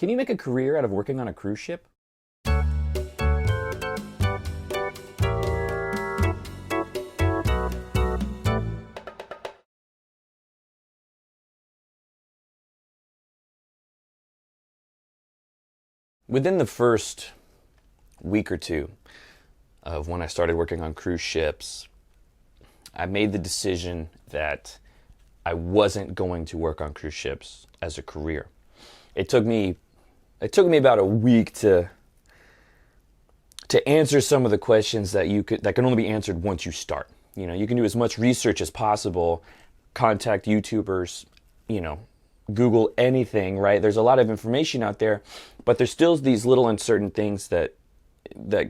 Can you make a career out of working on a cruise ship? Within the first week or two of when I started working on cruise ships, I made the decision that I wasn't going to work on cruise ships as a career. It took me about a week to answer some of the questions that can only be answered once you start. You know, you can do as much research as possible, contact YouTubers, Google anything, right? There's a lot of information out there, but there's still these little uncertain things that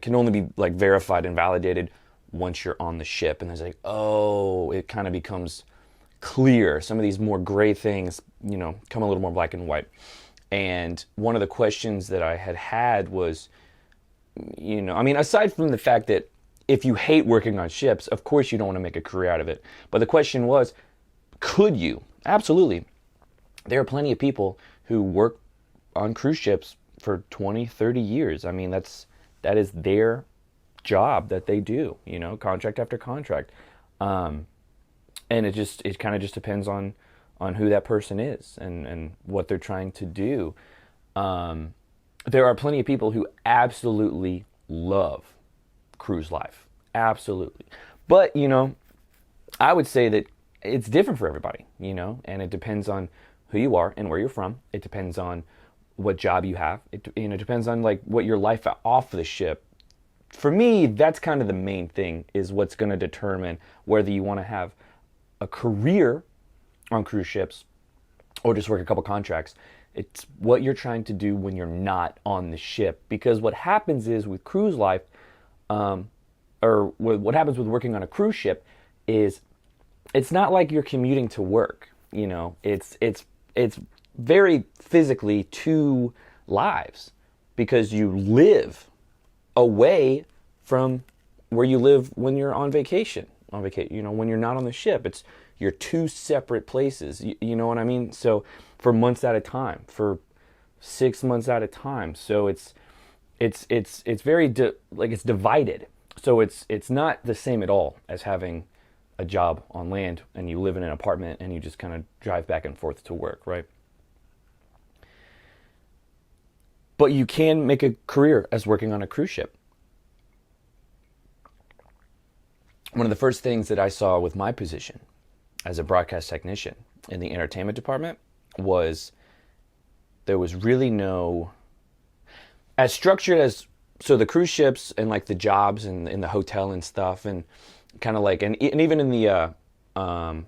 can only be like verified and validated once you're on the ship. And there's like, it kind of becomes clear. Some of these more gray things, come a little more black and white. And one of the questions that I had was, aside from the fact that if you hate working on ships, of course you don't want to make a career out of it. But the question was, could you? Absolutely. There are plenty of people who work on cruise ships for 20, 30 years. I mean, that is their job that they do, contract after contract. And it kind of just depends on who that person is and what they're trying to do. There are plenty of people who absolutely love cruise life. Absolutely. But, I would say that it's different for everybody, and it depends on who you are and where you're from. It depends on what job you have. It depends on like what your life off the ship. For me, that's kind of the main thing, is what's going to determine whether you want to have a career on cruise ships or just work a couple contracts. It's what you're trying to do when you're not on the ship. Because what happens is with cruise life, or what happens with working on a cruise ship is it's not like you're commuting to work. It's very physically two lives, because you live away from where you live when you're on vacation. When you're not on the ship, you're two separate places. You know what I mean? So for months at a time, for 6 months at a time. So it's very it's divided. So it's not the same at all as having a job on land and you live in an apartment and you just kind of drive back and forth to work, right? But you can make a career as working on a cruise ship. One of the first things that I saw with my position as a broadcast technician in the entertainment department was there was really no, as structured as, so the cruise ships and like the jobs and in the hotel and stuff, and kind of like, and even in the, on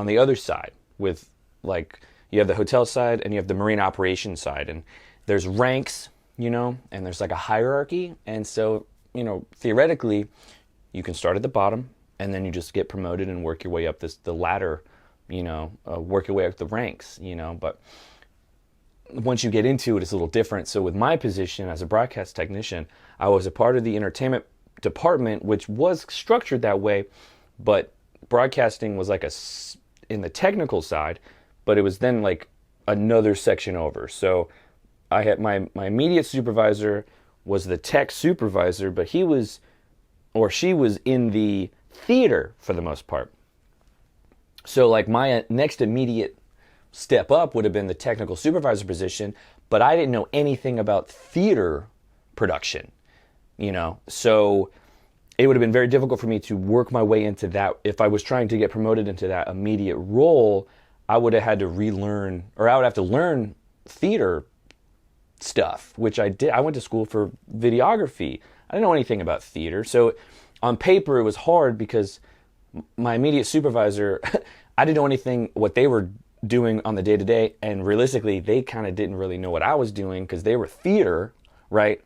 the other side with like, you have the hotel side and you have the marine operations side, and there's ranks, and there's like a hierarchy. And so, theoretically, you can start at the bottom and then you just get promoted and work your way up the ladder, work your way up the ranks, but once you get into it, it's a little different. So with my position as a broadcast technician, I was a part of the entertainment department, which was structured that way, but broadcasting was like in the technical side, but it was then like another section over. So I had my immediate supervisor was the tech supervisor, but he was, or she was, in the theater for the most part. So like my next immediate step up would have been the technical supervisor position, but I didn't know anything about theater production, so it would have been very difficult for me to work my way into that. If I was trying to get promoted into that immediate role, I would have had to relearn, or I would have to learn theater stuff, which I did. I went to school for videography. I didn't know anything about theater. So on paper, it was hard because my immediate supervisor, I didn't know anything what they were doing on the day-to-day, and realistically, they kind of didn't really know what I was doing because they were theater, right?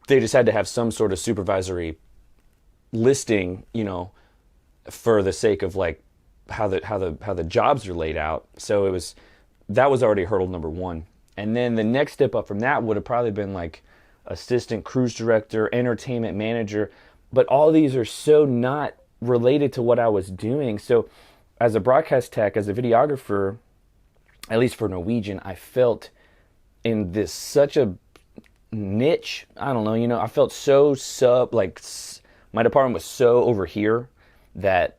They just had to have some sort of supervisory listing, for the sake of like how the jobs are laid out. So that was already hurdle number one. And then the next step up from that would have probably been like assistant cruise director, entertainment manager, but all these are so not related to what I was doing. So as a broadcast tech, as a videographer, at least for Norwegian, I felt in this such a niche. I don't know, I felt so my department was so over here that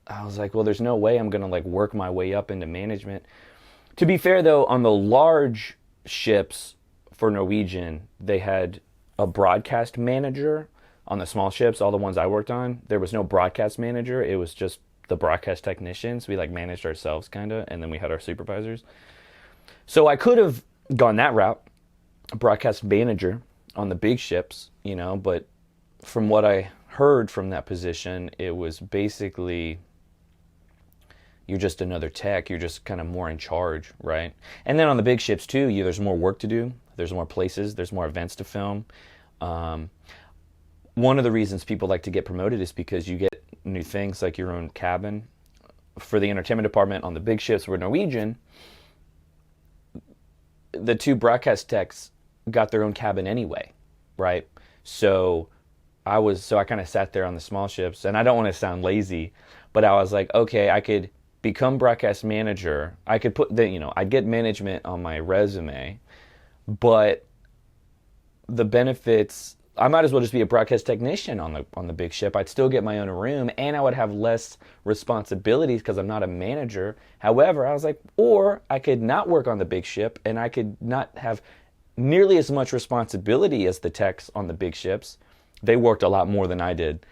I was like, well, there's no way I'm going to like work my way up into management. To be fair though, on the large ships for Norwegian, they had a broadcast manager. On the small ships, all the ones I worked on, there was no broadcast manager. It was just the broadcast technicians. We like managed ourselves kind of, and then we had our supervisors. So I could have gone that route, broadcast manager on the big ships, but from what I heard from that position, it was basically you're just another tech. You're just kind of more in charge, right? And then on the big ships too, there's more work to do. There's more places. There's more events to film. One of the reasons people like to get promoted is because you get new things like your own cabin. For the entertainment department on the big ships were Norwegian, the two broadcast techs got their own cabin anyway, right? So I kind of sat there on the small ships, and I don't want to sound lazy, but I was like, okay, I could become broadcast manager. I could I'd get management on my resume, but the benefits, I might as well just be a broadcast technician on the big ship. I'd still get my own room, and I would have less responsibilities because I'm not a manager. However, I was like, or I could not work on the big ship, and I could not have nearly as much responsibility as the techs on the big ships. They worked a lot more than I did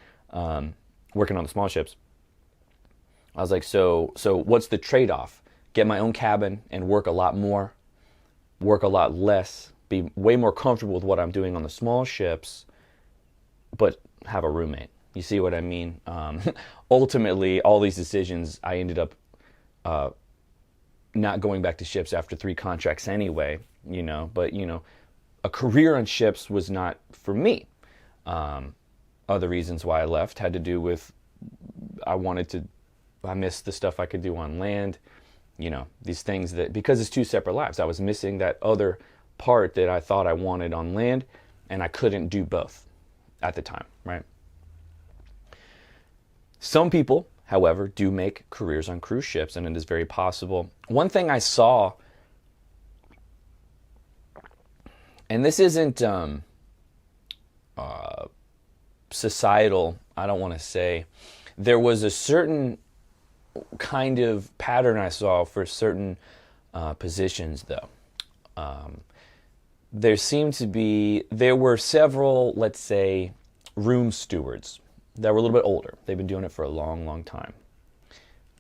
working on the small ships. I was like, so what's the trade-off? Get my own cabin and work a lot more, work a lot less, be way more comfortable with what I'm doing on the small ships, but have a roommate. You see what I mean? Ultimately, all these decisions, I ended up not going back to ships after 3 contracts anyway, but, a career on ships was not for me. Other reasons why I left had to do with I missed the stuff I could do on land, these things that, because it's 2 separate lives, I was missing that other part that I thought I wanted on land, and I couldn't do both at the time, right? Some people, however, do make careers on cruise ships, and it is very possible. One thing I saw, and this isn't societal, I don't want to say, there was a certain kind of pattern I saw for certain positions though. There were several, let's say, room stewards that were a little bit older. They've been doing it for a long, long time.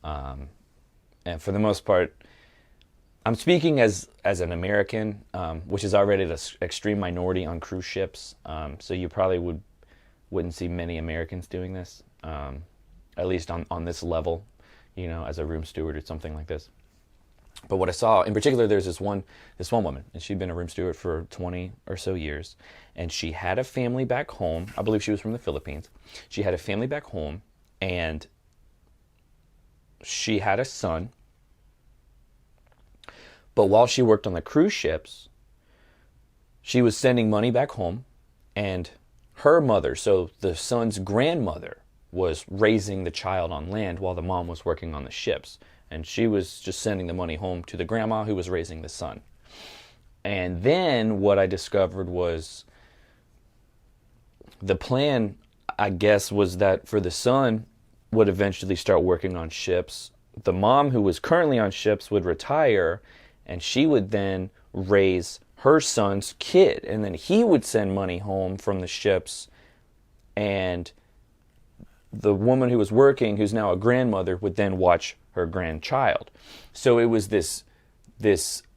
And for the most part, I'm speaking as an American, which is already an extreme minority on cruise ships. So you probably wouldn't see many Americans doing this, at least on this level, as a room steward or something like this. But what I saw, in particular, there's this one woman, and she'd been a room steward for 20 or so years, and she had a family back home. I believe she was from the Philippines. She had a family back home, and she had a son. But while she worked on the cruise ships, she was sending money back home, and her mother, so the son's grandmother, was raising the child on land while the mom was working on the ships. And she was just sending the money home to the grandma who was raising the son. And then what I discovered was the plan, I guess, was that for the son would eventually start working on ships. The mom who was currently on ships would retire, and she would then raise her son's kid. And then he would send money home from the ships, and the woman who was working, who's now a grandmother, would then watch her grandchild. So it was this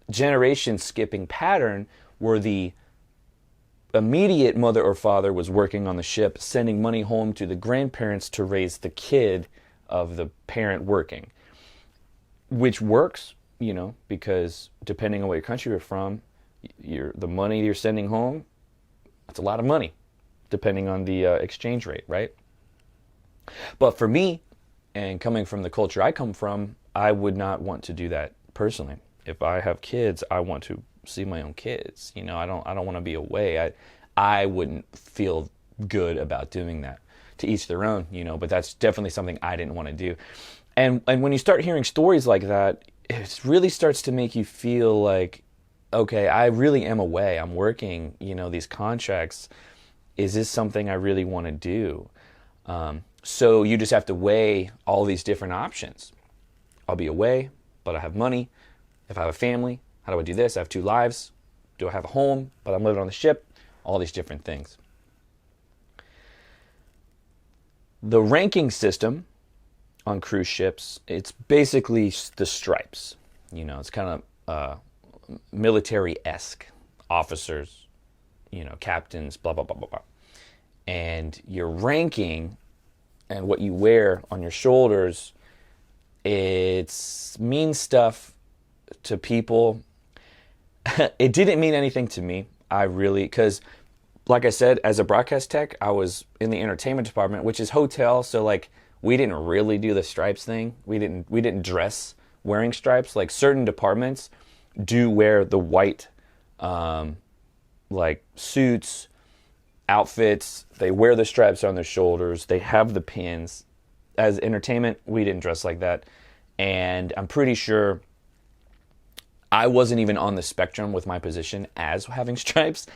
generation skipping pattern where the immediate mother or father was working on the ship, sending money home to the grandparents to raise the kid of the parent working, which works, because depending on what your country you're from, the money you're sending home, that's a lot of money, depending on the exchange rate, right? But for me, and coming from the culture I come from, I would not want to do that personally. If I have kids, I want to see my own kids. I don't want to be away. I wouldn't feel good about doing that. To each their own, but that's definitely something I didn't want to do. And when you start hearing stories like that, it really starts to make you feel like okay, I really am away. I'm working, these contracts. Is this something I really want to do? So you just have to weigh all these different options. I'll be away, but I have money. If I have a family, how do I do this? I have 2 lives. Do I have a home, but I'm living on the ship? All these different things. The ranking system on cruise ships, it's basically the stripes. It's kind of military-esque. Officers, captains, blah, blah, blah, blah, blah. And your ranking and what you wear on your shoulders, it means stuff to people. It didn't mean anything to me. Because like I said, as a broadcast tech, I was in the entertainment department, which is hotel. So like, we didn't really do the stripes thing. We didn't dress wearing stripes. Like certain departments do wear the white, like suits, outfits. They wear the stripes on their shoulders. They have the pins. As entertainment, we didn't dress like that. And I'm pretty sure I wasn't even on the spectrum with my position as having stripes.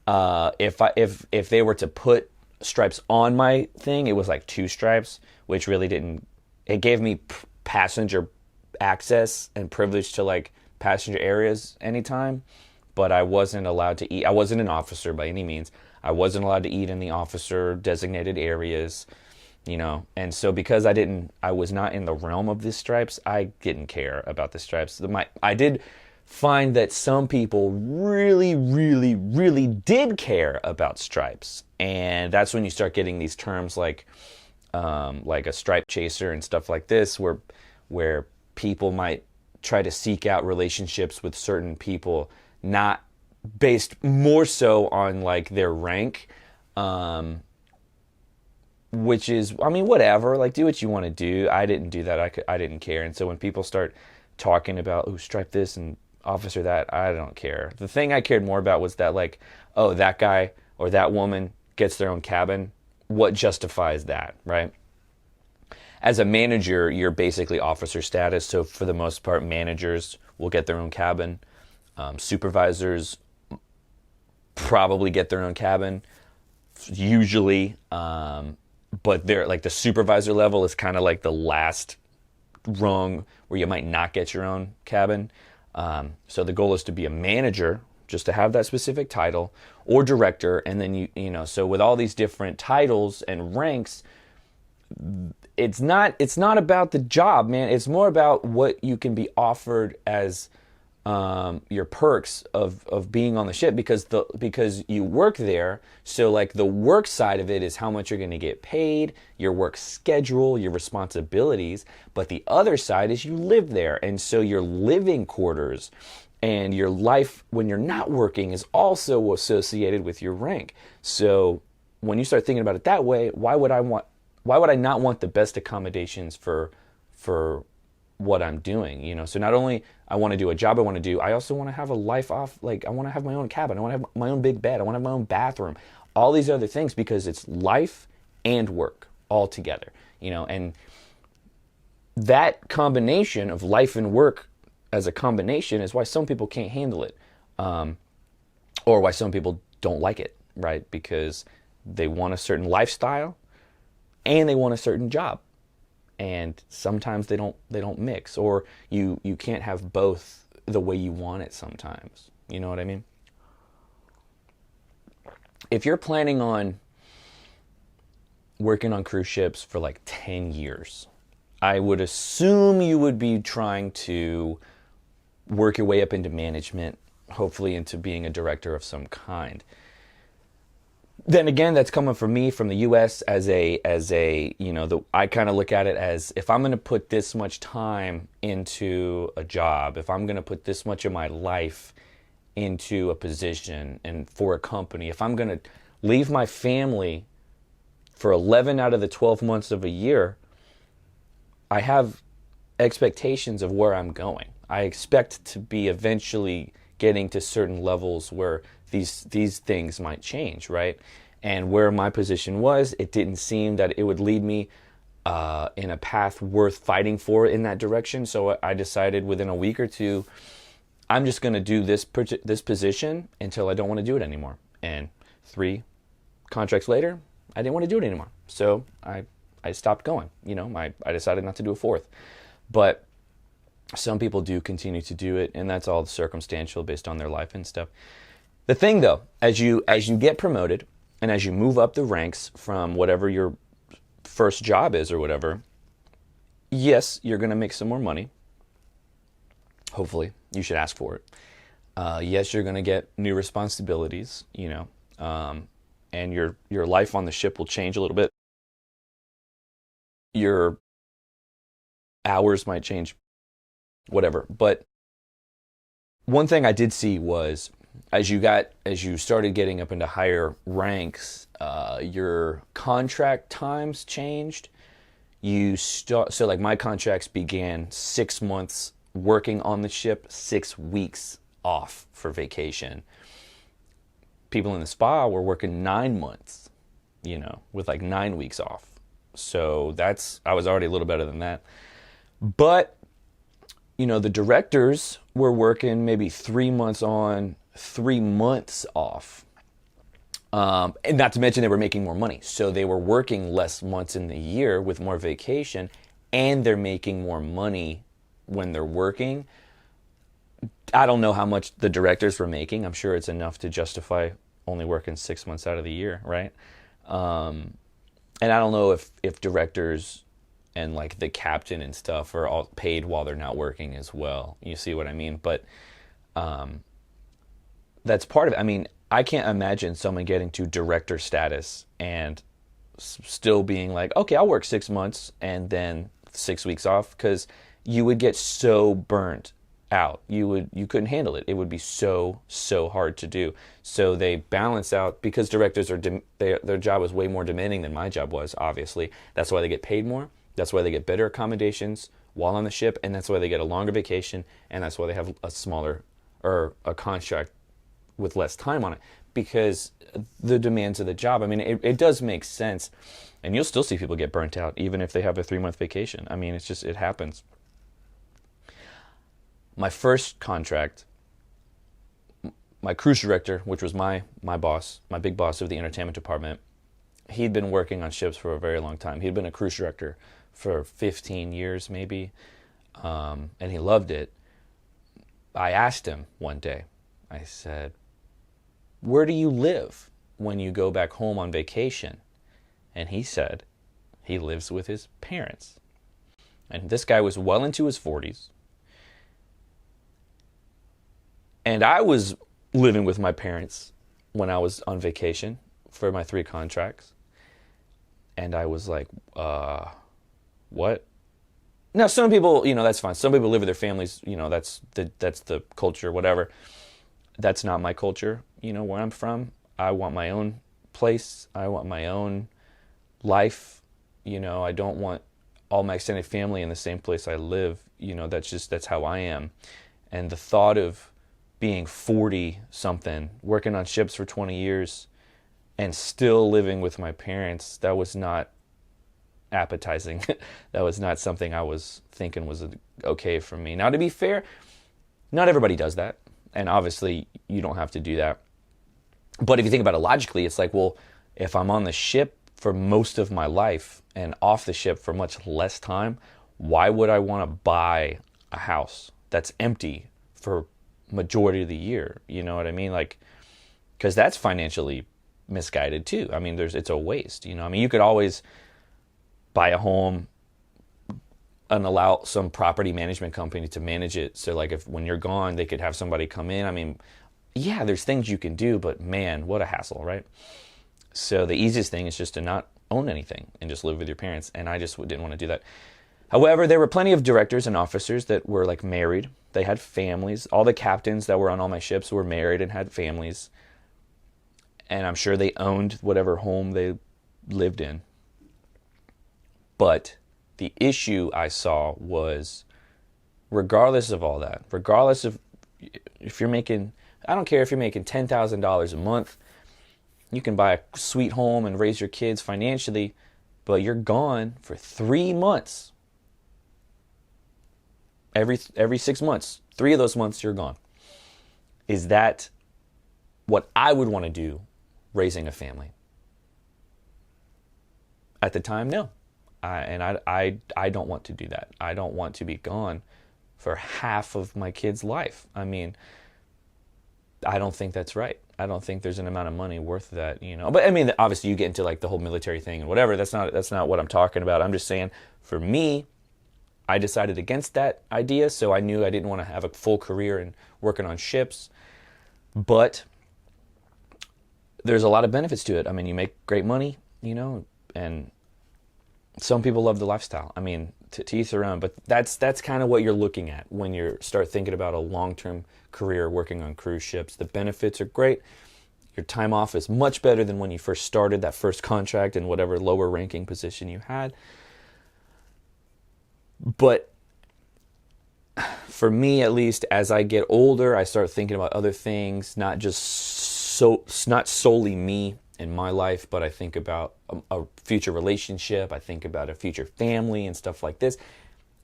If they were to put stripes on my thing, it was like 2 stripes, which really didn't. It gave me passenger access and privilege to like passenger areas anytime, but I wasn't allowed to eat. I wasn't an officer by any means. I wasn't allowed to eat in the officer designated areas, And so because I was not in the realm of the stripes, I didn't care about the stripes. I did find that some people really, really, really did care about stripes. And that's when you start getting these terms like a stripe chaser and stuff like this, where people might try to seek out relationships with certain people, not based more so on like their rank, which is, whatever, like do what you want to do. I didn't do that. I didn't care. And so when people start talking about, stripe this and officer that, I don't care. The thing I cared more about was that like, that guy or that woman gets their own cabin. What justifies that, right? As a manager, you're basically officer status. So for the most part, managers will get their own cabin. Supervisors probably get their own cabin, usually. But they're like the supervisor level is kind of like the last rung where you might not get your own cabin. So the goal is to be a manager, just to have that specific title, or director. And then so with all these different titles and ranks, it's not about the job, man. It's more about what you can be offered as your perks of being on the ship, because you work there. So like the work side of it is how much you're going to get paid, your work schedule, your responsibilities. But the other side is you live there, and so your living quarters and your life when you're not working is also associated with your rank. So when you start thinking about it that way, why would I not want the best accommodations for what I'm doing? So not only I want to do a job I want to do, I also want to have a life off. Like I want to have my own cabin. I want to have my own big bed. I want to have my own bathroom, all these other things, because it's life and work all together, and that combination of life and work as a combination is why some people can't handle it, or why some people don't like it, right? Because they want a certain lifestyle and they want a certain job. And sometimes they don't mix, or you can't have both the way you want it sometimes. You know what I mean? If you're planning on working on cruise ships for like 10 years, I would assume you would be trying to work your way up into management, hopefully into being a director of some kind. Then again, that's coming from me from the U.S. I kind of look at it as, if I'm going to put this much time into a job, if I'm going to put this much of my life into a position and for a company, if I'm going to leave my family for 11 out of the 12 months of a year, I have expectations of where I'm going. I expect to be eventually getting to certain levels where these things might change, right? And where my position was, it didn't seem that it would lead me in a path worth fighting for in that direction. So I decided within a week or two, I'm just going to do this position until I don't want to do it anymore. And 3 contracts later, I didn't want to do it anymore. So I stopped going. I decided not to do a 4th. But some people do continue to do it, and that's all circumstantial based on their life and stuff. The thing, though, as you get promoted and as you move up the ranks from whatever your first job is or whatever, yes, you're going to make some more money. Hopefully, you should ask for it. Yes, you're going to get new responsibilities, and your life on the ship will change a little bit. Your hours might change, whatever. But one thing I did see was as you started getting up into higher ranks, your contract times changed. So like my contracts began 6 months working on the ship, 6 weeks off for vacation. People in the spa were working 9 months, with like 9 weeks off. So I was already a little better than that. But, the directors were working maybe 3 months on, 3 months off. And not to mention they were making more money. So they were working less months in the year with more vacation, and they're making more money when they're working. I don't know how much the directors were making. I'm sure it's enough to justify only working 6 months out of the year, right? And I don't know if directors and like the captain and stuff are all paid while they're not working as well. You see what I mean? But that's part of it. I mean, I can't imagine someone getting to director status and still being like, okay, I'll work 6 months and then 6 weeks off, because you would get so burnt out. You couldn't handle it. It would be so hard to do. So they balance out, because directors their job is way more demanding than my job was, obviously. That's why they get paid more. That's why they get better accommodations while on the ship, and that's why they get a longer vacation, and that's why they have a smaller or a contract with less time on it, because the demands of the job. I mean, it does make sense, and you'll still see people get burnt out even if they have a 3-month vacation. I mean, it happens. My first contract, my cruise director, which was my boss, my big boss of the entertainment department, he'd been working on ships for a very long time. He'd been a cruise director for 15 years maybe, and he loved it. I asked him one day, I said, where do you live when you go back home on vacation? And he said he lives with his parents. And this guy was well into his 40s. And I was living with my parents when I was on vacation for my 3 contracts. And I was like, what? Now, some people, that's fine. Some people live with their families, that's the culture, whatever. That's not my culture, where I'm from. I want my own place. I want my own life. I don't want all my extended family in the same place I live. That's how I am. And the thought of being 40-something, working on ships for 20 years, and still living with my parents, that was not appetizing. That was not something I was thinking was okay for me. Now, to be fair, not everybody does that. And obviously, you don't have to do that. But if you think about it logically, it's like, well, if I'm on the ship for most of my life and off the ship for much less time, why would I want to buy a house that's empty for majority of the year? You know what I mean? Like, because that's financially misguided too. I mean, it's a waste. I mean, you could always buy a home and allow some property management company to manage it. So like when you're gone, they could have somebody come in. I mean, yeah, there's things you can do, but man, what a hassle, right? So the easiest thing is just to not own anything and just live with your parents. And I just didn't want to do that. However, there were plenty of directors and officers that were like married. They had families. All the captains that were on all my ships were married and had families. And I'm sure they owned whatever home they lived in. But the issue I saw was, regardless of all that, regardless of if you're making, I don't care if you're making $10,000 a month, you can buy a sweet home and raise your kids financially, but you're gone for 3 months. Every 6 months, 3 of those months you're gone. Is that what I would want to do raising a family? At the time, no. I don't want to do that. I don't want to be gone for half of my kid's life. I mean, I don't think that's right. I don't think there's an amount of money worth that, you know. But I mean, obviously you get into like the whole military thing and whatever. That's not what I'm talking about. I'm just saying, for me, I decided against that idea, so I knew I didn't want to have a full career in working on ships. But there's a lot of benefits to it. I mean, you make great money, you know, and some people love the lifestyle. I mean, to each their own, but that's kind of what you're looking at when you start thinking about a long-term career working on cruise ships. The benefits are great. Your time off is much better than when you first started that first contract in whatever lower ranking position you had. But for me, at least, as I get older, I start thinking about other things, not solely me in my life, but I think about a future relationship. I think about a future family and stuff like this.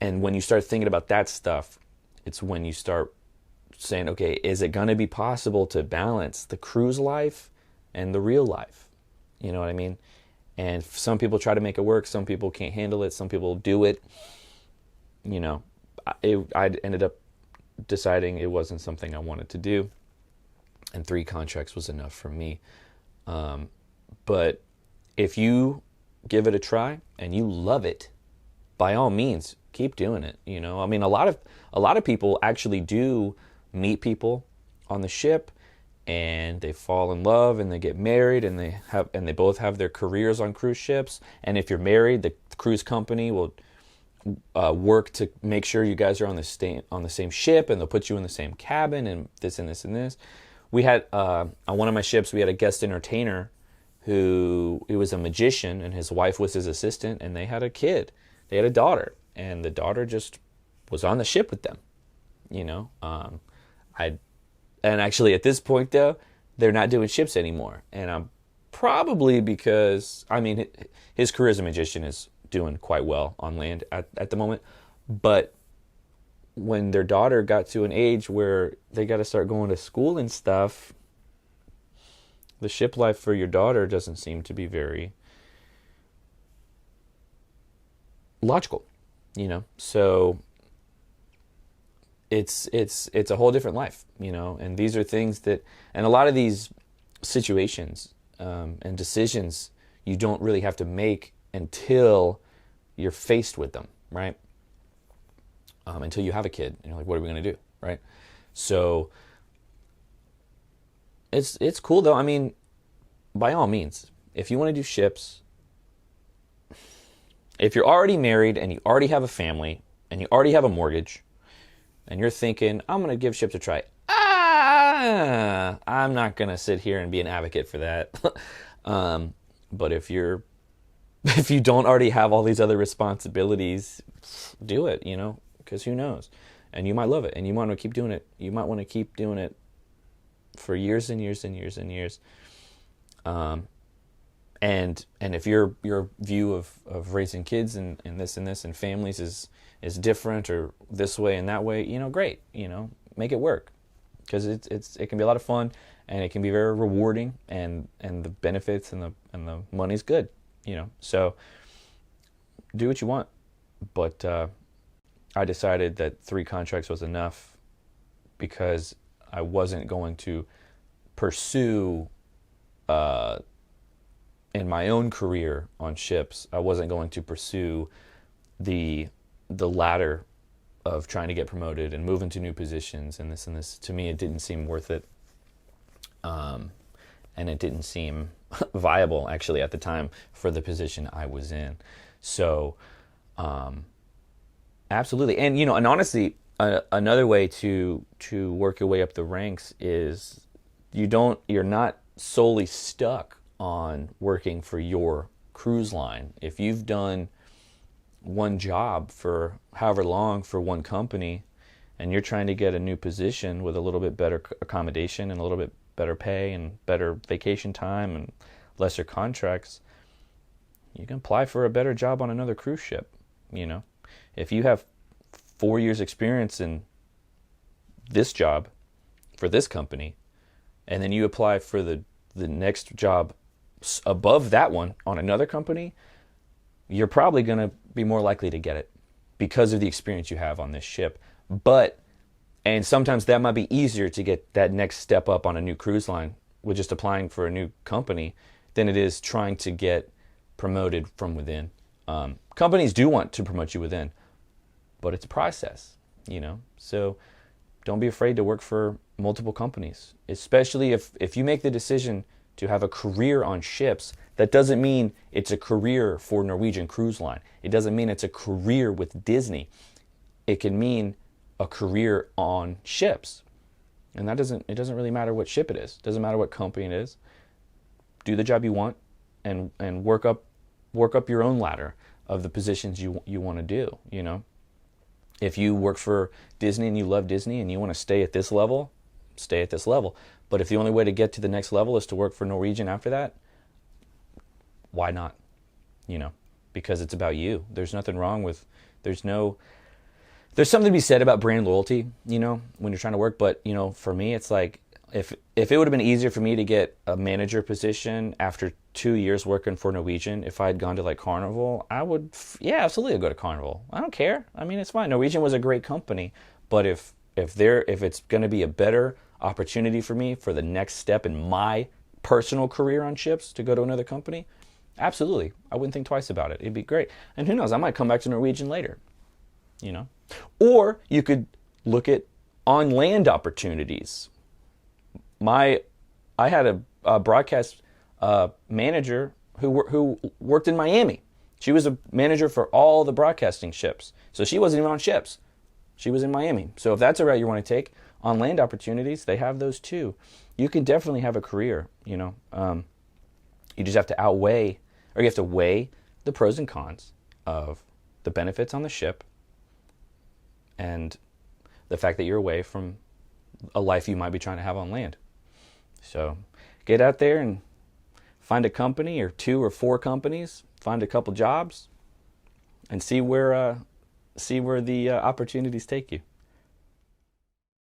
And when you start thinking about that stuff, it's when you start saying, okay, is it going to be possible to balance the cruise life and the real life? You know what I mean? And some people try to make it work. Some people can't handle it. Some people do it. You know, I ended up deciding it wasn't something I wanted to do. And 3 contracts was enough for me. But if you give it a try and you love it, by all means, keep doing it. You know, I mean, a lot of people actually do meet people on the ship, and they fall in love, and they get married, and they both have their careers on cruise ships. And if you're married, the cruise company will work to make sure you guys are on the same ship, and they'll put you in the same cabin, and this and this and this. We had on one of my ships, we had a guest entertainer who was a magician, and his wife was his assistant, and they had a kid. They had a daughter, and the daughter just was on the ship with them. You know, and actually at this point though, they're not doing ships anymore, and I'm probably because, I mean, his career as a magician is doing quite well on land at the moment, but when their daughter got to an age where they got to start going to school and stuff, the ship life for your daughter doesn't seem to be very logical, you know. So it's a whole different life, you know. And these are things that, and a lot of these situations and decisions you don't really have to make until you're faced with them, right? Until you have a kid, and you're like, what are we going to do, right? So it's cool though. I mean, by all means, if you want to do ships, if you're already married and you already have a family and you already have a mortgage, and you're thinking, I'm going to give ships a try, I'm not going to sit here and be an advocate for that. But if you don't already have all these other responsibilities, do it, you know, because who knows? And you might love it, and you want to keep doing it. You might want to keep doing it for years and years and years and years. And if your view of raising kids and this and families is different, or this way and that way, you know, great, you know, make it work, because it can be a lot of fun, and it can be very rewarding, and the benefits and the money's good, you know. So do what you want, but I decided that 3 contracts was enough, because I wasn't going to pursue in my own career on ships, I wasn't going to pursue the ladder of trying to get promoted and move into new positions and this and this. To me, it didn't seem worth it, and it didn't seem viable actually at the time for the position I was in. So absolutely. And you know, and honestly, another way to work your way up the ranks is you're not solely stuck on working for your cruise line. If you've done one job for however long for one company, and you're trying to get a new position with a little bit better accommodation and a little bit better pay and better vacation time and lesser contracts, you can apply for a better job on another cruise ship. You know, if you have 4 years experience in this job for this company, and then you apply for the next job above that one on another company, you're probably going to be more likely to get it because of the experience you have on this ship. And sometimes that might be easier to get that next step up on a new cruise line with just applying for a new company than it is trying to get promoted from within. Companies do want to promote you within, but it's a process, So don't be afraid to work for multiple companies, especially if you make the decision to have a career on ships. That doesn't mean it's a career for Norwegian Cruise Line. It doesn't mean it's a career with Disney. It can mean a career on ships. And it doesn't really matter what ship it is. It doesn't matter what company it is. Do the job you want and work up your own ladder of the positions you want to do, If you work for Disney and you love Disney and you want to stay at this level, stay at this level. But if the only way to get to the next level is to work for Norwegian after that, why not? Because it's about you. There's nothing wrong with, there's something to be said about brand loyalty, when you're trying to work. But, for me, it's like, if it would have been easier for me to get a manager position after 2 years working for Norwegian, if I had gone to like Carnival, I would, absolutely go to Carnival. I don't care. I mean, it's fine. Norwegian was a great company, but if it's going to be a better opportunity for me for the next step in my personal career on ships to go to another company, absolutely. I wouldn't think twice about it. It'd be great. And who knows, I might come back to Norwegian later, Or you could look at on land opportunities. I had a broadcast manager who worked in Miami. She was a manager for all the broadcasting ships. So she wasn't even on ships. She was in Miami. So if that's a route you want to take, on land opportunities, they have those too. You can definitely have a career, You just have to you have to weigh the pros and cons of the benefits on the ship and the fact that you're away from a life you might be trying to have on land. So get out there and find a company or 2 or 4 companies, find a couple jobs, and see where the opportunities take you.